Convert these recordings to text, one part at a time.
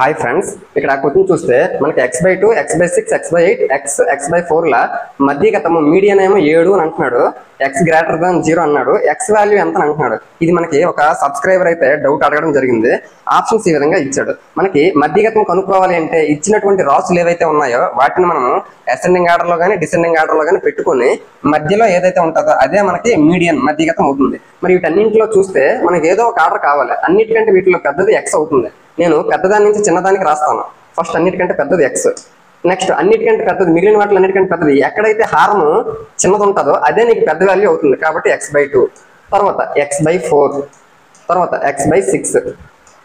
Hi friends, ఇక్కడ question చూస్తే మనకి x/2, x/6, x/8, x/4 ల మధ్యగతము మీడియన్ ఏమో 7 అని అంటున్నాడు. x>0 అన్నాడు. x వాల్యూ ఎంత అని అంటున్నాడు. ఇది మనకి ఒక సబ్స్క్రైబర్ అయితే డౌట్ అడగడం జరిగింది. ఆప్షన్స్ ఈ విధంగా ఇచ్చాడు. మనకి మధ్యగతం కనుక్కోవాలి అంటే ఇచ్చినటువంటి రాసులు ఏవైతే ఉన్నాయో వాటిని మనము అసెండింగ్ ఆర్డర్ లో కానీ డిసెండింగ్ ఆర్డర్ లో కానీ పెట్టుకుని మధ్యలో ఏదైతే ఉంటుందో అదే మనకి మీడియన్ మధ్యగతం అవుతుంది. మరి వీటన్నింటిలో చూస్తే మనకి ఏదో ఒక ఆర్డర్ కావాలి. అన్నిటికంటే వీటిలో పెద్దది x అవుతుంది. నేను పెద్దదాని నుంచి చిన్నదానికి రాస్తాను. ఫస్ట్ అన్నిటికంటే పెద్దది x, నెక్స్ట్ అన్నిటికంటే పెద్దది మిగిలిన వాటిలో అన్నిటికంటే పెద్దది ఎక్కడైతే హారం చిన్నది ఉంటుందో అదే నీకు పెద్ద వాల్యూ అవుతుంది. కాబట్టి x/2, తర్వాత x/4, తర్వాత x/6,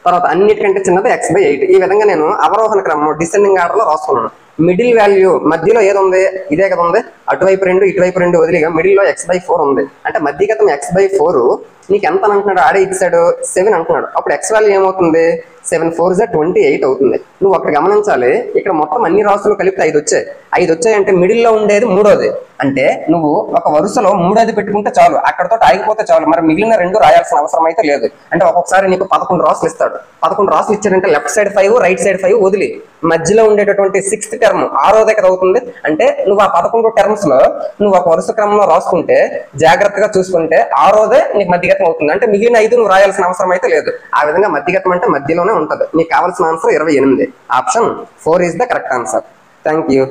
తర్వాత అన్నిటికంటే చిన్నది x/8. ఈ విధంగా నేను అవరోహణ క్రమం డిసెండింగ్ ఆర్డర్ లో రాసుకున్నాను. మిడిల్ వాల్యూ మధ్యలో ఏది ఉంది, ఇదే కదా ఉంది. అటువైపు 2 ఇటువైపు 2 వదిలిగా మిడిల్ లో x/4 ఉంది. అంటే మధ్యగతం x/4 నీకు ఎంత అంటున్నాడు, ఆడే ఇచ్చాడు 7 అంటున్నాడు. అప్పుడు x వాల్యూ ఏమవుతుంది, 7 4 28 అవుతుంది. నువ్వు అక్కడ గమనించాలి, ఇక్కడ మొత్తం అన్ని రాసులు కలిపితే 5 వచ్చాయి. 5 వచ్చాయి అంటే మిడిల్లో ఉండేది మూడోది. అంటే నువ్వు ఒక వరుసలో మూడోది పెట్టుకుంటే చాలు, అక్కడతో ఆగిపోతే చాలు. మరి మిగిలిన 2 రాయాల్సిన అవసరం అయితే లేదు. అంటే ఒక్కొక్కసారి నీకు 11 రాసులు ఇస్తాడు. 11 రాసులు ఇచ్చాడంటే లెఫ్ట్ సైడ్ 5 రైట్ సైడ్ 5 వదిలి మధ్యలో ఉండేటటువంటి 6th టర్మ్ ఆరోదే కదా అవుతుంది. అంటే నువ్వు ఆ 11 టర్మ్స్ లో నువ్వు ఒక వరుస క్రమంలో రాసుకుంటే జాగ్రత్తగా చూసుకుంటే ఆరోదే నీకు మధ్యగతం అవుతుంది. అంటే మిగిలిన 5 నువ్వు రాయాల్సిన అవసరం అయితే లేదు. ఆ విధంగా మధ్యగతం అంటే మధ్యలోనే ఉంటది. నీకు కావాల్సిన answer 28. Option 4 is the correct answer. Thank you.